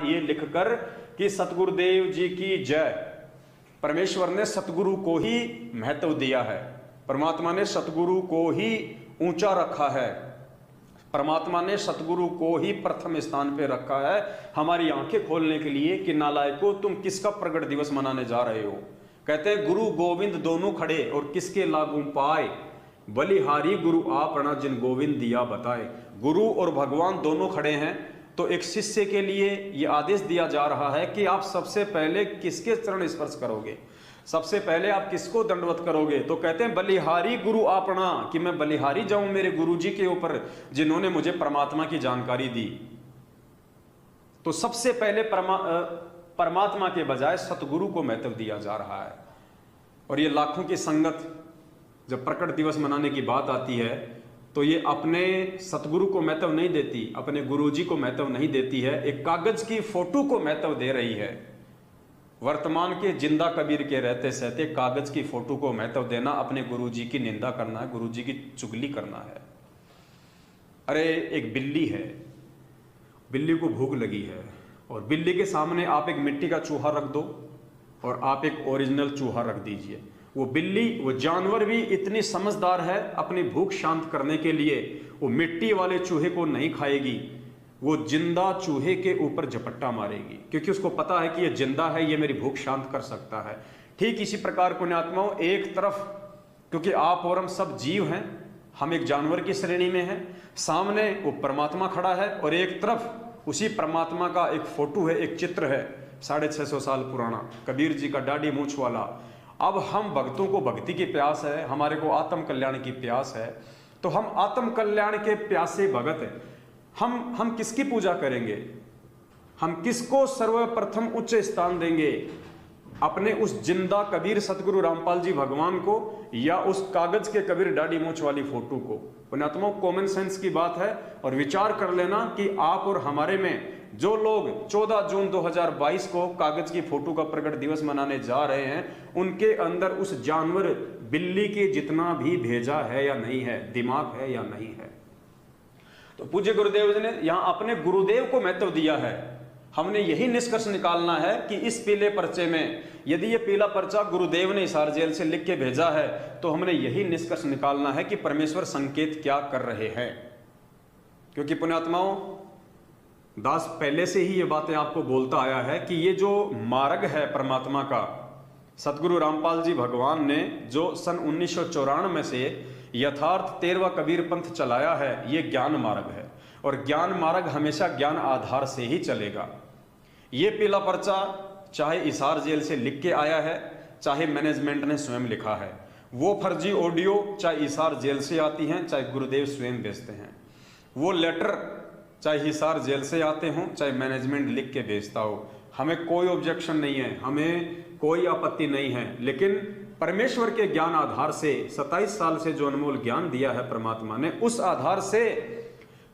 ये लिखकर कि सतगुरुदेव जी की जय। परमेश्वर ने सतगुरु को ही महत्व दिया है, परमात्मा ने सतगुरु को ही ऊंचा रखा है, परमात्मा ने सतगुरु को ही प्रथम स्थान पे रखा है हमारी आंखें खोलने के लिए कि नालायकों तुम किसका प्रगट दिवस मनाने जा रहे हो। कहते हैं गुरु गोविंद दोनों खड़े और किसके लागू पाए, बलिहारी गुरु आपना जिन गोविंद दिया बताए। गुरु और भगवान दोनों खड़े हैं, तो एक शिष्य के लिए यह आदेश दिया जा रहा है कि आप सबसे पहले किसके चरण स्पर्श करोगे, सबसे पहले आप किसको दंडवत करोगे। तो कहते हैं बलिहारी गुरु आपना, कि मैं बलिहारी जाऊं मेरे गुरु जी के ऊपर जिन्होंने मुझे परमात्मा की जानकारी दी। तो सबसे पहले परमात्मा के बजाय सतगुरु को महत्व दिया जा रहा है। और ये लाखों की संगत जब प्रकट दिवस मनाने की बात आती है तो ये अपने सतगुरु को महत्व नहीं देती, अपने गुरुजी को महत्व नहीं देती है, एक कागज की फोटो को महत्व दे रही है। वर्तमान के जिंदा कबीर के रहते सहते कागज की फोटो को महत्व देना अपने गुरुजी की निंदा करना है, गुरुजी की चुगली करना है। अरे एक बिल्ली है, बिल्ली को भूख लगी है और बिल्ली के सामने आप एक मिट्टी का चूहा रख दो और आप एक ओरिजिनल चूहा रख दीजिए। वो बिल्ली, वो जानवर भी इतनी समझदार है, अपनी भूख शांत करने के लिए वो मिट्टी वाले चूहे को नहीं खाएगी, वो जिंदा चूहे के ऊपर झपट्टा मारेगी, क्योंकि उसको पता है कि ये जिंदा है, ये मेरी भूख शांत कर सकता है। ठीक इसी प्रकार पुण्यात्माओं, एक तरफ क्योंकि आप और हम सब जीव हैं, हम एक जानवर की श्रेणी में हैं, सामने वो परमात्मा खड़ा है और एक तरफ उसी परमात्मा का एक फोटो है, एक चित्र है 650 साल पुराना, कबीर जी का दाढ़ी मूंछ वाला। अब हम भक्तों को भक्ति की प्यास है, हमारे को आत्म कल्याण की प्यास है, तो हम आत्म कल्याण के प्यासे भगत हैं। हम किसकी पूजा करेंगे, हम किसको सर्वप्रथम उच्च स्थान देंगे, अपने उस जिंदा कबीर सतगुरु रामपाल जी भगवान को या उस कागज के कबीर दाढ़ी मूंछ वाली फोटो को। पुण्यात्माओं, कॉमन सेंस की बात है और विचार कर लेना कि आप और हमारे में जो लोग 14 जून 2022 को कागज की फोटो का प्रकट दिवस मनाने जा रहे हैं, उनके अंदर उस जानवर बिल्ली के जितना भी भेजा है या नहीं है, दिमाग है या नहीं है। तो पूज्य गुरुदेव जी ने यहां अपने गुरुदेव को महत्व दिया है। हमने यही निष्कर्ष निकालना है कि इस पीले पर्चे में, यदि ये पीला पर्चा गुरुदेव ने हिसार जेल से लिख के भेजा है, तो हमने यही निष्कर्ष निकालना है कि परमेश्वर संकेत क्या कर रहे हैं। क्योंकि पुण्यात्माओं, दास पहले से ही ये बातें आपको बोलता आया है कि ये जो मार्ग है परमात्मा का, सतगुरु रामपाल जी भगवान ने जो सन 1994 से यथार्थ 13वां कबीर पंथ चलाया है, ये ज्ञान मार्ग है और ज्ञान मार्ग हमेशा ज्ञान आधार से ही चलेगा। ये पीला पर्चा चाहे हिसार जेल से लिख के आया है, चाहे मैनेजमेंट ने स्वयं लिखा है, वो फर्जी ऑडियो चाहे हिसार जेल से आती हैं, चाहे गुरुदेव स्वयं भेजते हैं, वो लेटर चाहे हिसार जेल से आते हों, चाहे मैनेजमेंट लिख के भेजता हो, हमें कोई ऑब्जेक्शन नहीं है, हमें कोई आपत्ति नहीं है। लेकिन परमेश्वर के ज्ञान आधार से 27 साल से जो अनमोल ज्ञान दिया है परमात्मा ने, उस आधार से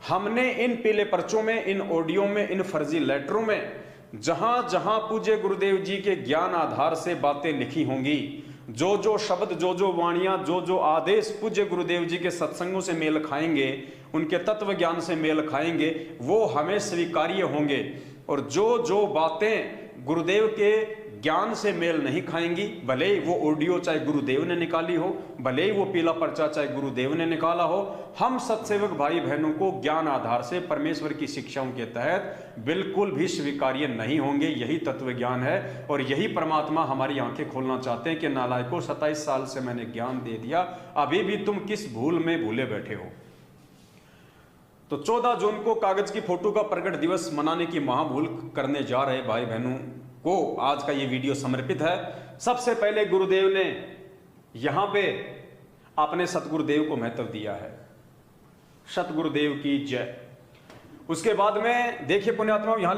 हमने इन पीले पर्चों में, इन ऑडियो में, इन फर्जी लेटरों में जहां जहां पूज्य गुरुदेव जी के ज्ञान आधार से बातें लिखी होंगी, जो जो शब्द, जो जो वाणियां, जो जो आदेश पूज्य गुरुदेव जी के सत्संगों से मेल खाएंगे, उनके तत्व ज्ञान से मेल खाएंगे, वो हमें स्वीकार्य होंगे। और जो जो बातें गुरुदेव के ज्ञान से मेल नहीं खाएंगी, भले ही वो ऑडियो चाहे गुरुदेव ने निकाली हो, भले ही वो पीला पर्चा चाहे गुरुदेव ने निकाला हो, हम सत्सेवक भाई बहनों को ज्ञान आधार से परमेश्वर की शिक्षाओं के तहत बिल्कुल भी स्वीकार्य नहीं होंगे। यही तत्व ज्ञान है और यही परमात्मा हमारी आंखें खोलना चाहते हैं कि नालायकों, 27 साल से मैंने ज्ञान दे दिया, अभी भी तुम किस भूल में भूले बैठे हो। तो 14 जून को कागज की फोटो का प्रकट दिवस मनाने की महाभूल करने जा रहे भाई बहनों को आज का ये वीडियो समर्पित है। सबसे पहले गुरुदेव ने यहां पे अपने सतगुरुदेव को महत्व दिया है, सतगुरुदेव की जय। उसके बाद में देखिए पुण्यात्माओं, यहां